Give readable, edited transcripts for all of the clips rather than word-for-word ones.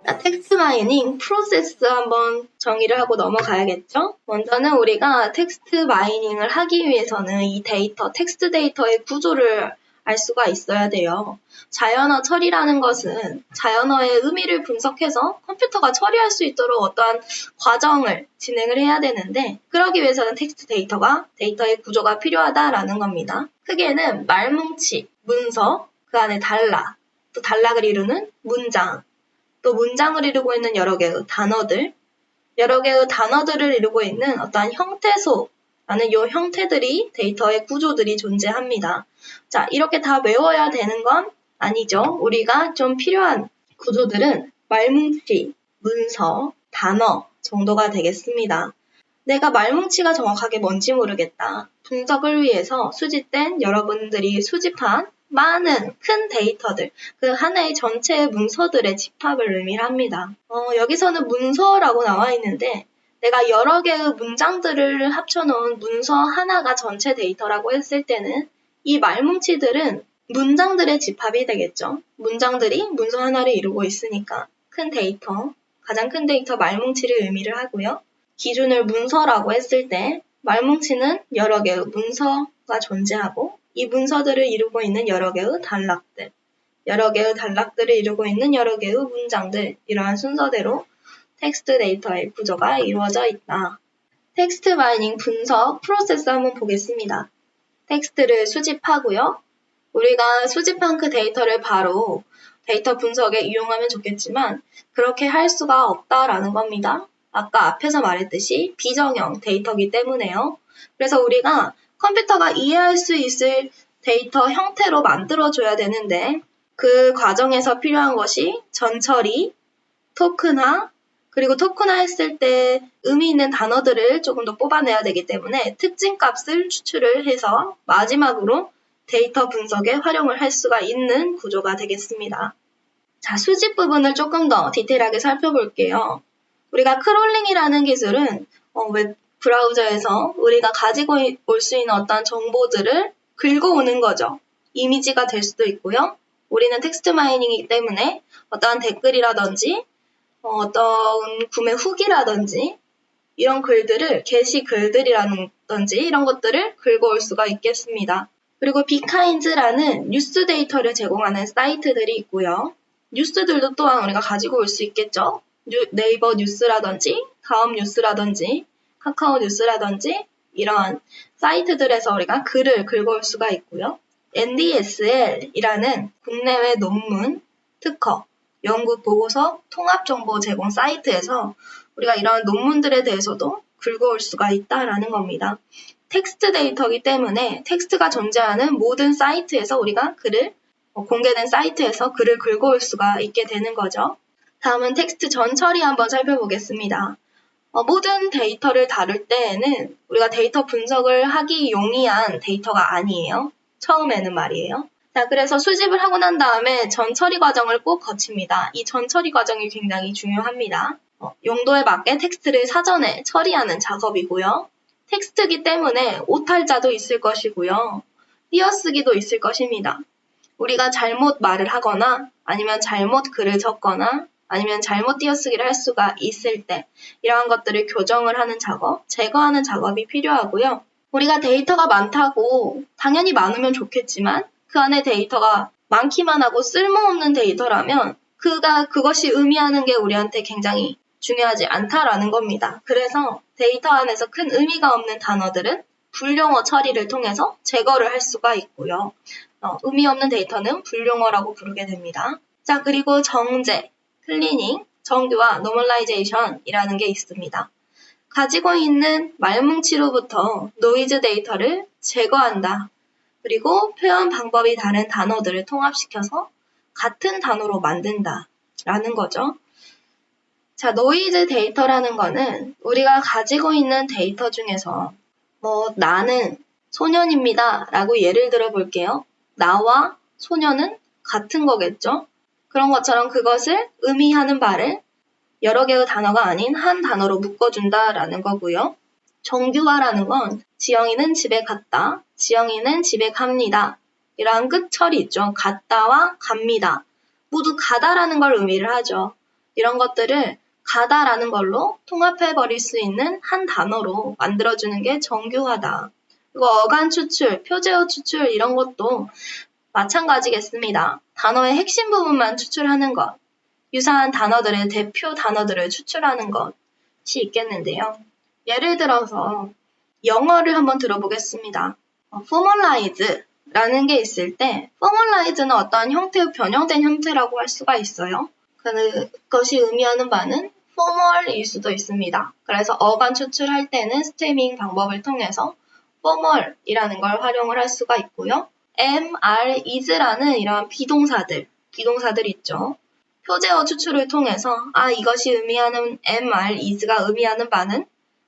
자, 텍스트 마이닝 프로세스 한번 정의를 하고 넘어가야겠죠? 먼저는 우리가 텍스트 마이닝을 하기 위해서는 이 데이터, 텍스트 데이터의 구조를 알 수가 있어야 돼요. 자연어 처리라는 것은 자연어의 의미를 분석해서 컴퓨터가 처리할 수 있도록 어떠한 과정을 진행을 해야 되는데, 그러기 위해서는 텍스트 데이터의 구조가 필요하다라는 겁니다. 크게는 말뭉치, 문서, 그 안에 또 단락을 이루는 문장, 또 문장을 이루고 있는 여러 개의 단어들을 이루고 있는 어떠한 형태소라는 이 형태들이 데이터의 구조들이 존재합니다. 자, 이렇게 다 외워야 되는 건 아니죠. 우리가 좀 필요한 구조들은 말뭉치, 문서, 단어 정도가 되겠습니다. 내가 말뭉치가 정확하게 뭔지 모르겠다. 분석을 위해서 수집된 여러분들이 수집한 많은 큰 데이터들, 그 하나의 전체의 문서들의 집합을 의미합니다. 여기서는 문서라고 나와 있는데 내가 여러 개의 문장들을 합쳐놓은 문서 하나가 전체 데이터라고 했을 때는 이 말뭉치들은 문장들의 집합이 되겠죠. 문장들이 문서 하나를 이루고 있으니까 가장 큰 데이터 말뭉치를 의미를 하고요. 기준을 문서라고 했을 때 말뭉치는 여러 개의 문서가 존재하고 이 문서들을 이루고 있는 여러 개의 단락들을 이루고 있는 여러 개의 문장들, 이러한 순서대로 텍스트 데이터의 구조가 이루어져 있다. 텍스트 마이닝 분석 프로세스 한번 보겠습니다. 텍스트를 수집하고요. 우리가 수집한 그 데이터를 바로 데이터 분석에 이용하면 좋겠지만 그렇게 할 수가 없다라는 겁니다. 아까 앞에서 말했듯이 비정형 데이터이기 때문에요. 그래서 우리가 컴퓨터가 이해할 수 있을 데이터 형태로 만들어줘야 되는데 그 과정에서 필요한 것이 전처리, 토큰화, 그리고 토큰화 했을 때 의미 있는 단어들을 조금 더 뽑아내야 되기 때문에 특징 값을 추출을 해서 마지막으로 데이터 분석에 활용을 할 수가 있는 구조가 되겠습니다. 자, 수집 부분을 조금 더 디테일하게 살펴볼게요. 우리가 크롤링이라는 기술은 웹 브라우저에서 우리가 가지고 올 수 있는 어떤 정보들을 긁어오는 거죠. 이미지가 될 수도 있고요. 우리는 텍스트 마이닝이기 때문에 어떠한 댓글이라든지 어떤 구매 후기라든지 이런 글들을 게시글들이라든지 이런 것들을 긁어올 수가 있겠습니다. 그리고 비카인즈라는 뉴스 데이터를 제공하는 사이트들이 있고요. 뉴스들도 또한 우리가 가지고 올 수 있겠죠. 네이버 뉴스라든지 다음 뉴스라든지 카카오 뉴스라든지 이런 사이트들에서 우리가 글을 긁어올 수가 있고요. NDSL이라는 국내외 논문, 특허, 연구 보고서 통합정보 제공 사이트에서 우리가 이런 논문들에 대해서도 긁어올 수가 있다라는 겁니다. 텍스트 데이터이기 때문에 텍스트가 존재하는 모든 사이트에서 우리가 공개된 사이트에서 글을 긁어올 수가 있게 되는 거죠. 다음은 텍스트 전처리 한번 살펴보겠습니다. 모든 데이터를 다룰 때에는 우리가 데이터 분석을 하기 용이한 데이터가 아니에요. 처음에는 말이에요. 자, 그래서 수집을 하고 난 다음에 전처리 과정을 꼭 거칩니다. 이 전처리 과정이 굉장히 중요합니다. 용도에 맞게 텍스트를 사전에 처리하는 작업이고요. 텍스트이기 때문에 오탈자도 있을 것이고요. 띄어쓰기도 있을 것입니다. 우리가 잘못 말을 하거나 아니면 잘못 글을 적거나 아니면 잘못 띄어쓰기를 할 수가 있을 때 이러한 것들을 교정을 하는 작업, 제거하는 작업이 필요하고요. 우리가 데이터가 많다고 당연히 많으면 좋겠지만 그 안에 데이터가 많기만 하고 쓸모없는 데이터라면 그것이 의미하는 게 우리한테 굉장히 중요하지 않다라는 겁니다. 그래서 데이터 안에서 큰 의미가 없는 단어들은 불용어 처리를 통해서 제거를 할 수가 있고요. 의미 없는 데이터는 불용어라고 부르게 됩니다. 자, 그리고 정제, 클리닝, 정교화, 노멀라이제이션이라는 게 있습니다. 가지고 있는 말뭉치로부터 노이즈 데이터를 제거한다. 그리고 표현 방법이 다른 단어들을 통합시켜서 같은 단어로 만든다. 라는 거죠. 자, 노이즈 데이터라는 거는 우리가 가지고 있는 데이터 중에서 나는 소년입니다. 라고 예를 들어 볼게요. 나와 소년은 같은 거겠죠. 그런 것처럼 그것을 의미하는 바를 여러 개의 단어가 아닌 한 단어로 묶어준다라는 거고요. 정규화라는 건 지영이는 집에 갔다, 지영이는 집에 갑니다. 이러한 끝처리 있죠. 갔다와 갑니다. 모두 가다라는 걸 의미를 하죠. 이런 것들을 가다라는 걸로 통합해버릴 수 있는 한 단어로 만들어주는 게 정교하다. 그리고 어간 추출, 표제어 추출 이런 것도 마찬가지겠습니다. 단어의 핵심 부분만 추출하는 것, 유사한 단어들의 대표 단어들을 추출하는 것이 있겠는데요. 예를 들어서 영어를 한번 들어보겠습니다. formalize라는 게 있을 때 formalize는 어떠한 형태의 변형된 형태라고 할 수가 있어요. 그것이 의미하는 바는 formal일 수도 있습니다. 그래서 어간 추출할 때는 스테밍 방법을 통해서 formal이라는 걸 활용을 할 수가 있고요. is라는 이러한 비동사들 있죠. 표제어 추출을 통해서 이것이 의미하는 is가 의미하는 바는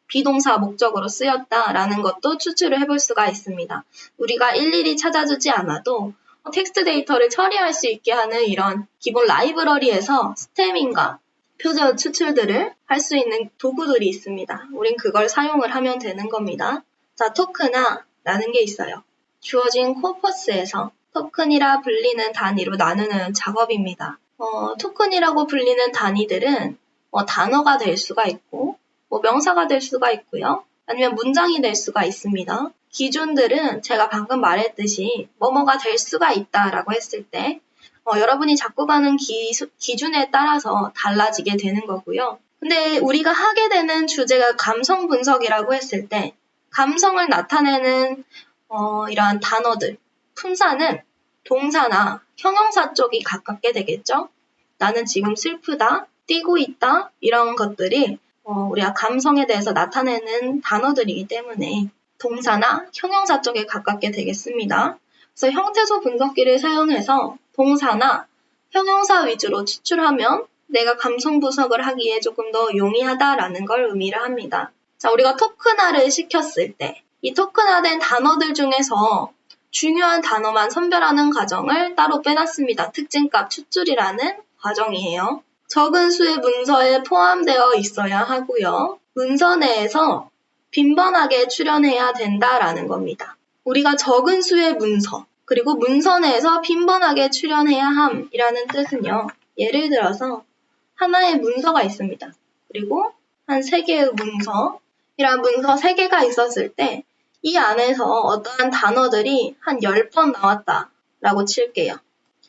비동사 목적으로 쓰였다라는 것도 추출을 해볼 수가 있습니다. 우리가 일일이 찾아주지 않아도 텍스트 데이터를 처리할 수 있게 하는 이런 기본 라이브러리에서 스테밍과 표제어 추출들을 할 수 있는 도구들이 있습니다. 우린 그걸 사용을 하면 되는 겁니다. 자, 토크나라는 게 있어요. 주어진 코퍼스에서 토큰이라 불리는 단위로 나누는 작업입니다. 토큰이라고 불리는 단위들은 단어가 될 수가 있고 명사가 될 수가 있고요. 아니면 문장이 될 수가 있습니다. 기준들은 제가 방금 말했듯이 뭐뭐가 될 수가 있다라고 했을 때 여러분이 잡고 가는 기준에 따라서 달라지게 되는 거고요. 근데 우리가 하게 되는 주제가 감성 분석이라고 했을 때 감성을 나타내는 이러한 단어들, 품사는 동사나 형용사 쪽이 가깝게 되겠죠? 나는 지금 슬프다, 뛰고 있다 이런 것들이 우리가 감성에 대해서 나타내는 단어들이기 때문에 동사나 형용사 쪽에 가깝게 되겠습니다. 그래서 형태소 분석기를 사용해서 동사나 형용사 위주로 추출하면 내가 감성 분석을 하기에 조금 더 용이하다라는 걸 의미를 합니다. 자, 우리가 토크나를 시켰을 때 이 토크나된 단어들 중에서 중요한 단어만 선별하는 과정을 따로 빼놨습니다. 특징값 추출이라는 과정이에요. 적은 수의 문서에 포함되어 있어야 하고요. 문서 내에서 빈번하게 출연해야 된다라는 겁니다. 우리가 적은 수의 문서, 그리고 문서 내에서 빈번하게 출연해야 함이라는 뜻은요. 예를 들어서 하나의 문서가 있습니다. 그리고 한 3개의 문서, 이런 문서 3개가 있었을 때 이 안에서 어떠한 단어들이 한 10번 나왔다라고 칠게요.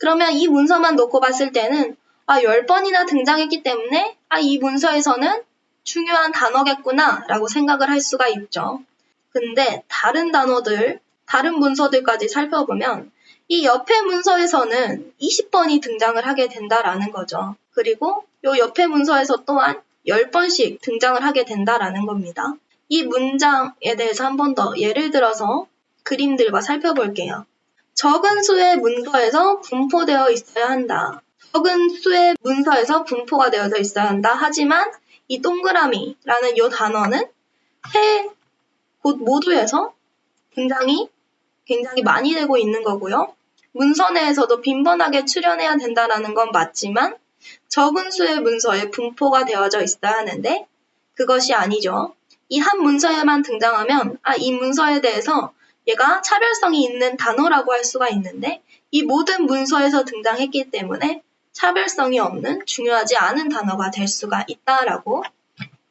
그러면 이 문서만 놓고 봤을 때는 10번이나 등장했기 때문에 이 문서에서는 중요한 단어겠구나 라고 생각을 할 수가 있죠. 근데 다른 단어들, 다른 문서들까지 살펴보면 이 옆에 문서에서는 20번이 등장을 하게 된다라는 거죠. 그리고 이 옆에 문서에서 또한 10번씩 등장을 하게 된다라는 겁니다. 이 문장에 대해서 한 번 더 예를 들어서 그림들과 살펴볼게요. 적은 수의 문서에서 분포되어 있어야 한다. 적은 수의 문서에서 분포가 되어져 있어야 한다. 하지만 이 동그라미라는 이 단어는 세 곳 모두에서 굉장히 많이 되고 있는 거고요. 문서 내에서도 빈번하게 출연해야 된다는 건 맞지만 적은 수의 문서에 분포가 되어져 있어야 하는데 그것이 아니죠. 이 한 문서에만 등장하면 이 문서에 대해서 얘가 차별성이 있는 단어라고 할 수가 있는데 이 모든 문서에서 등장했기 때문에 차별성이 없는 중요하지 않은 단어가 될 수가 있다라고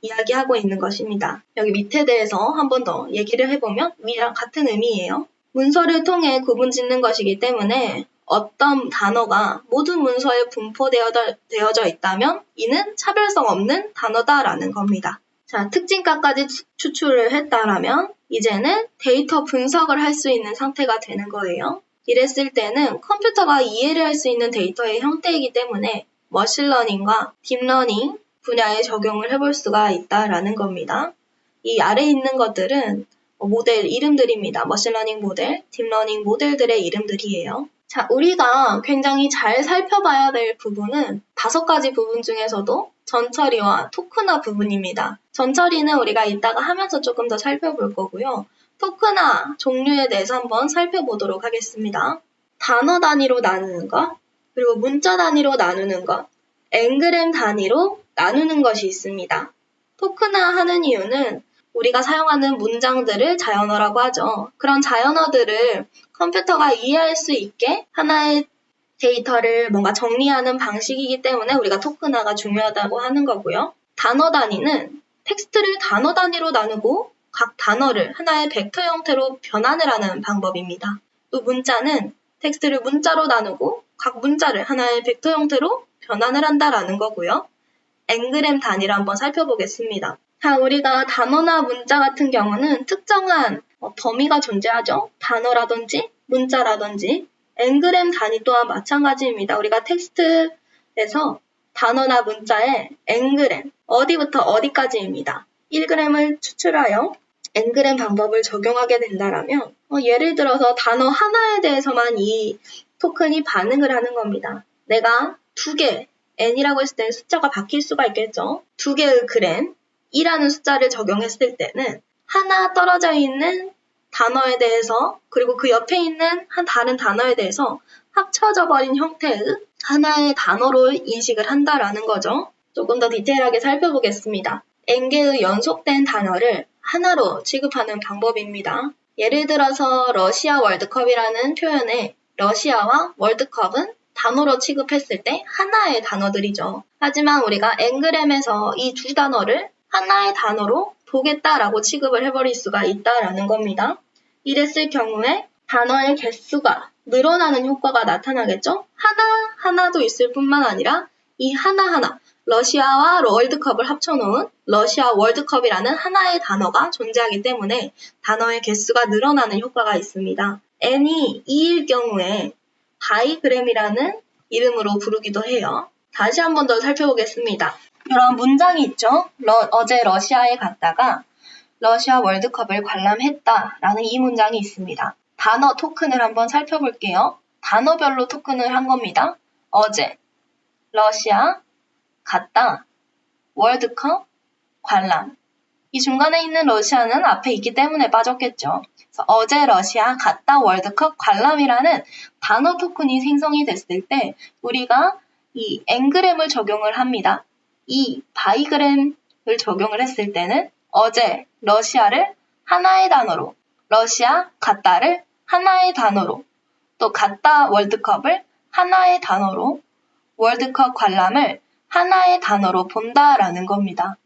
이야기하고 있는 것입니다. 여기 밑에 대해서 한 번 더 얘기를 해보면 위랑 같은 의미예요. 문서를 통해 구분짓는 것이기 때문에 어떤 단어가 모든 문서에 분포되어져 있다면 이는 차별성 없는 단어다라는 겁니다. 자, 특징값까지 추출을 했다라면 이제는 데이터 분석을 할 수 있는 상태가 되는 거예요. 이랬을 때는 컴퓨터가 이해를 할 수 있는 데이터의 형태이기 때문에 머신러닝과 딥러닝 분야에 적용을 해볼 수가 있다라는 겁니다. 이 아래에 있는 것들은 모델 이름들입니다. 머신러닝 모델, 딥러닝 모델들의 이름들이에요. 자, 우리가 굉장히 잘 살펴봐야 될 부분은 5가지 부분 중에서도 전처리와 토크나 부분입니다. 전처리는 우리가 이따가 하면서 조금 더 살펴볼 거고요. 토크나 종류에 대해서 한번 살펴보도록 하겠습니다. 단어 단위로 나누는 것, 그리고 문자 단위로 나누는 것, 엔그램 단위로 나누는 것이 있습니다. 토크나 하는 이유는 우리가 사용하는 문장들을 자연어라고 하죠. 그런 자연어들을 컴퓨터가 이해할 수 있게 하나의 데이터를 뭔가 정리하는 방식이기 때문에 우리가 토큰화가 중요하다고 하는 거고요. 단어 단위는 텍스트를 단어 단위로 나누고 각 단어를 하나의 벡터 형태로 변환을 하는 방법입니다. 또 문자는 텍스트를 문자로 나누고 각 문자를 하나의 벡터 형태로 변환을 한다라는 거고요. 엔그램 단위를 한번 살펴보겠습니다. 자, 우리가 단어나 문자 같은 경우는 특정한 범위가 존재하죠. 단어라든지 문자라든지 엔그램 단위 또한 마찬가지입니다. 우리가 텍스트에서 단어나 문자의 엔그램, 어디부터 어디까지입니다. 1g을 추출하여 엔그램 방법을 적용하게 된다면 예를 들어서 단어 하나에 대해서만 이 토큰이 반응을 하는 겁니다. 내가 2개, n이라고 했을 때는 숫자가 바뀔 수가 있겠죠. 2개의 그램, 2라는 숫자를 적용했을 때는 하나 떨어져 있는 단어에 대해서 그리고 그 옆에 있는 한 다른 단어에 대해서 합쳐져 버린 형태의 하나의 단어로 인식을 한다라는 거죠. 조금 더 디테일하게 살펴보겠습니다. n개의 연속된 단어를 하나로 취급하는 방법입니다. 예를 들어서 러시아 월드컵이라는 표현에 러시아와 월드컵은 단어로 취급했을 때 하나의 단어들이죠. 하지만 우리가 엔그램에서 이 두 단어를 하나의 단어로 보겠다라고 취급을 해버릴 수가 있다라는 겁니다. 이랬을 경우에 단어의 개수가 늘어나는 효과가 나타나겠죠? 하나도 있을 뿐만 아니라 이 하나하나 러시아와 월드컵을 합쳐놓은 러시아 월드컵이라는 하나의 단어가 존재하기 때문에 단어의 개수가 늘어나는 효과가 있습니다. n이 2일 경우에 바이그램이라는 이름으로 부르기도 해요. 다시 한 번 더 살펴보겠습니다. 이런 문장이 있죠. 어제 러시아에 갔다가 러시아 월드컵을 관람했다라는 이 문장이 있습니다. 단어 토큰을 한번 살펴볼게요. 단어별로 토큰을 한 겁니다. 어제, 러시아, 갔다, 월드컵, 관람. 이 중간에 있는 러시아는 앞에 있기 때문에 빠졌겠죠. 그래서 어제 러시아, 갔다, 월드컵, 관람이라는 단어 토큰이 생성이 됐을 때 우리가 이 엔그램을 적용을 합니다. 이 바이그램을 적용을 했을 때는 어제 러시아를 하나의 단어로, 러시아, 갔다를 하나의 단어로, 또 갔다 월드컵을 하나의 단어로, 월드컵 관람을 하나의 단어로 본다라는 겁니다.